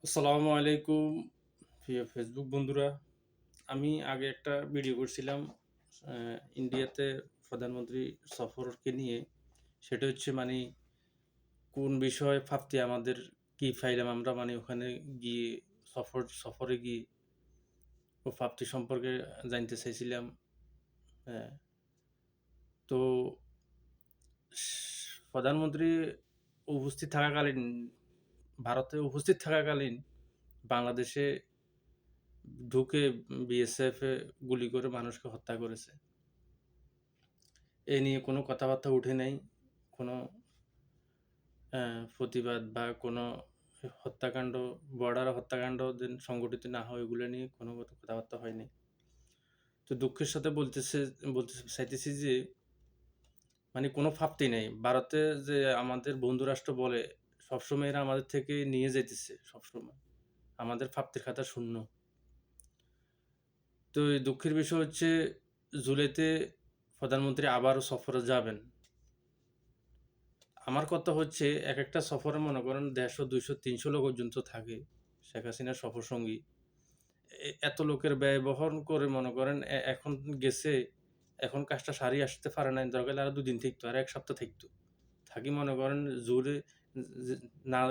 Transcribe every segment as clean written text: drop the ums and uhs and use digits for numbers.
আসসালামু আলাইকুম প্রিয় ফেসবুক বন্ধুরা। আমি আগে একটা ভিডিও করছিলাম ইন্ডিয়াতে প্রধানমন্ত্রী সফরকে নিয়ে। সেটা হচ্ছে কোন বিষয়ে ভাবতে আমাদের কি ফাইলাম আমরা ওখানে গিয়ে সফরে গিয়ে ও প্রাপ্তি সম্পর্কে জানতে চাইছিলাম। হ্যাঁ, তো প্রধানমন্ত্রী উপস্থিত থাকাকালীন ভারতে উপস্থিত থাকাকালীন বাংলাদেশে ঢুকে বিএসএফ গুলি করে মানুষকে হত্যা করেছে। এ নিয়ে কোনো কথাবার্তা উঠে নাই। কোনো প্রতিবাদ বা কোনো হত্যাকাণ্ড, বর্ডার হত্যাকাণ্ড যেন সংঘটিত না হয় এগুলো নিয়ে কোনো কথাবার্তা হয়নি। তো দুঃখের সাথে বলতে চাইতেছি যে কোনো প্রাপ্তি নেই। ভারতে যে আমাদের বন্ধু রাষ্ট্র বলে সবসময় এরা আমাদের থেকে নিয়ে যাইতেছে সবসময়। আমাদের প্রাপ্তির খাতা শূন্য। তো এই দুঃখের বিষয় হচ্ছে জুলাইতে প্রধানমন্ত্রী আবারও সফরে যাবেন। আমার কথা হচ্ছে একেকটা সফরে মনে করেন ১৫০, ২০০, ৩০০ লোক পর্যন্ত থাকে শেখ হাসিনার সফরসঙ্গী। এত লোকের ব্যয় বহন করে মনে করেন এখন গেছে, এখন কাজটা সারিয়ে আসতে পারে নাই। দরকার হলে আরো ২ দিন থাকতো, আর ১ সপ্তাহ থাকতো। থাকি মনে করেন জোরে যে না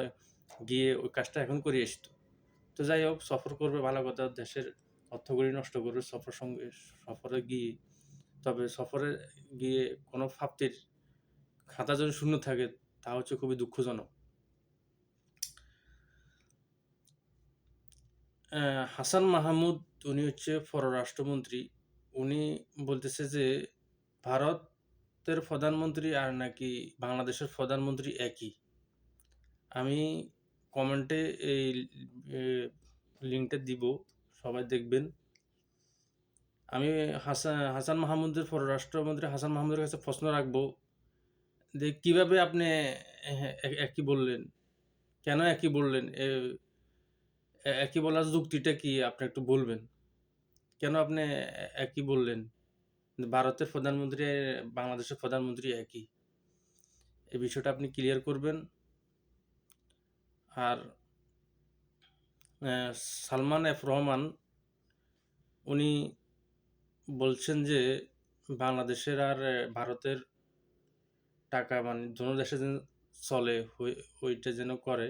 গিয়ে ওই কাজটা এখন করে আসতো। তো যাই হোক সফর করবে ভালো কথা, দেশের অর্থকড়ি নষ্ট করবে সফরে গিয়ে। তবে সফরে গিয়ে কোনো প্রাপ্তির খাতা যদি শূন্য থাকে তা হচ্ছে খুবই দুঃখজনক। হাসান মাহমুদ উনি হচ্ছে পররাষ্ট্রমন্ত্রী। উনি বলতেছে যে ভারতের প্রধানমন্ত্রী আর নাকি বাংলাদেশের প্রধানমন্ত্রী একই। আমি কমেন্টে এই এ লিঙ্কটা দিব, সবাই দেখবেন। আমি হাসান মাহমুদের পররাষ্ট্রমন্ত্রী হাসান মাহমুদের কাছে প্রশ্ন রাখবো যে কিভাবে আপনি একই বললেন? কেন একই বললেন? একই বলার যুক্তিটা কি আপনি একটু বলবেন? কেন আপনি একই বললেন? ভারতের প্রধানমন্ত্রী বাংলাদেশের প্রধানমন্ত্রী একই। এই বিষয়টা আপনি ক্লিয়ার করবেন। আর সালমান এফ রহমান উনি বলছেন যে বাংলাদেশের আর ভারতের টাকা দোনো দেশে যেন চলে ওইটা যেন করে।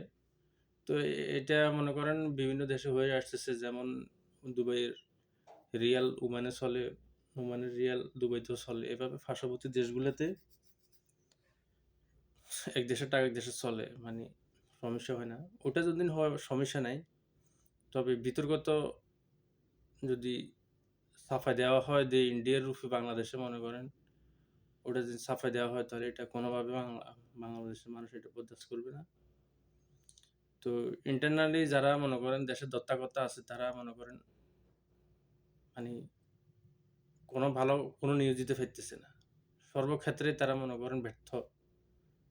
তো এটা মনে করেন বিভিন্ন দেশে হয়ে আসতেছে, যেমন দুবাইয়ের রিয়াল ওমানে চলে, ওমানের রিয়াল দুবাইতেও চলে। এভাবে পার্শ্ববর্তী দেশগুলোতে এক দেশের টাকা এক দেশে চলে, সমস্যা হয় না। ওটা যতদিন হয় সমস্যা নাই। তবে বিতর্কত যদি ছাপায় দেওয়া হয় যে ইন্ডিয়ার রুপি বাংলাদেশে মনে করেন, ওটা যদি ছাপায় দেওয়া হয় তাহলে এটা কোনোভাবে বাংলাদেশের মানুষ এটা বরদাস্ত করবে না। তো ইন্টারনালি যারা মনে করেন দেশের দত্তাকর্তা আছে তারা মনে করেন মানে কোনো নিউজ দিতে পারতেছে না। সর্বক্ষেত্রে তারা মনে করেন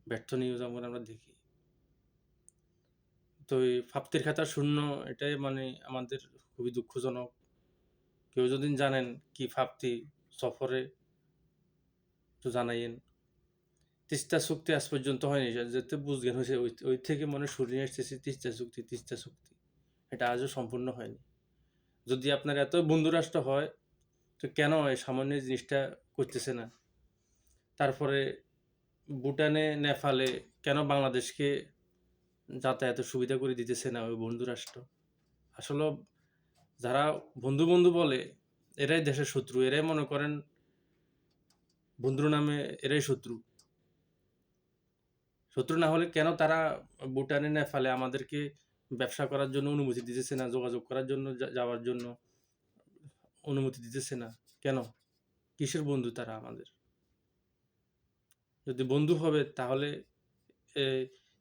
ব্যর্থ নিউজ আমরা দেখি। তো এই প্রাপ্তির খাতা শূন্য, এটাই আমাদের খুবই দুঃখজনক। কেউ যদি জানেন কি প্রাপ্তি সফরে তো জানাইয়েন। তিস্তা চুক্তি আজ পর্যন্ত হয়নি। যেতে বুঝজ্ঞান হয়েছে ওই থেকে শুনে আসতেছি তিস্তা চুক্তি। এটা আজও সম্পূর্ণ হয়নি। যদি আপনার এত বন্ধুরাষ্ট্র হয় তো কেন এই সামান্য জিনিসটা করতেছে না? তারপরে ভুটানে, নেপালে কেন বাংলাদেশকে যাতায়াতের সুবিধা করে দিতেছে না ওই বন্ধুরাষ্ট্র? আসলে যারা বন্ধু বলে এরাই দেশের শত্রু। এরাই মনে করেন বন্ধুর নামে এরাই শত্রু। শত্রু না হলে কেন তারা ভুটানে, নেপালে আমাদেরকে ব্যবসা করার জন্য অনুমতি দিতেছে না, যোগাযোগ করার জন্য যাওয়ার জন্য অনুমতি দিতেছে না? কেন? কিসের বন্ধু তারা আমাদের? যদি বন্ধু হবে তাহলে এই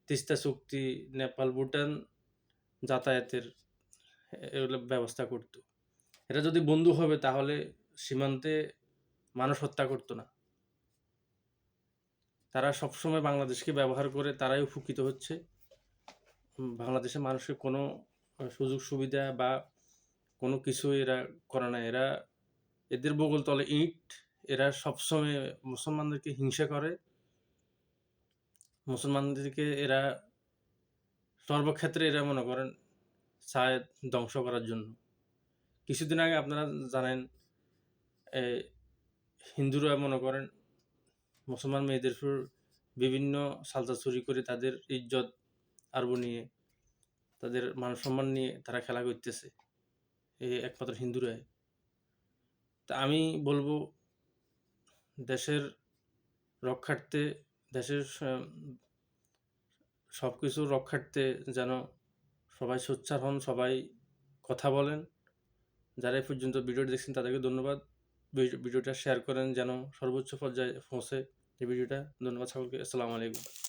তিস্তা চুক্তি, নেপাল, ভুটান যাতায়াতের এগুলো ব্যবস্থা করত। এরা যদি বন্ধু হবে তাহলে সীমান্তে মানুষ হত্যা করত না। তারা সবসময় বাংলাদেশকে ব্যবহার করে তারাই উপকৃত হচ্ছে। বাংলাদেশের মানুষের কোনো সুযোগ সুবিধা বা কোনো কিছু এরা করে না। এদের বগল তলে ইট। এরা সবসময় মুসলমানদেরকে হিংসা করে। মুসলমানদেরকে এরা সর্বক্ষেত্রে এরা মনে করেন চায় ধ্বংস করার জন্য। কিছুদিন আগে আপনারা জানেন এ হিন্দুরা মনে করেন মুসলমান মেয়েদের উপর বিভিন্ন সালসা চুরি করে তাদের ইজ্জত আরবু নিয়ে, তাদের মান-সম্মান নিয়ে তারা খেলা করতেছে। একমাত্র হিন্দুরাই। তা আমি বলব দেশের রক্ষার্থে, দেশের সবকিছু রক্ষার্থে যেন সবাই সোচ্চার হন, সবাই কথা বলেন। যারা এই পর্যন্ত ভিডিওটি দেখছেন তাদেরকে ধন্যবাদ। ভিডিওটা শেয়ার করেন যেন সর্বোচ্চ পর্যায়ে পৌঁছে এই ভিডিওটা। ধন্যবাদ সকলকে। আসসালামু আলাইকুম।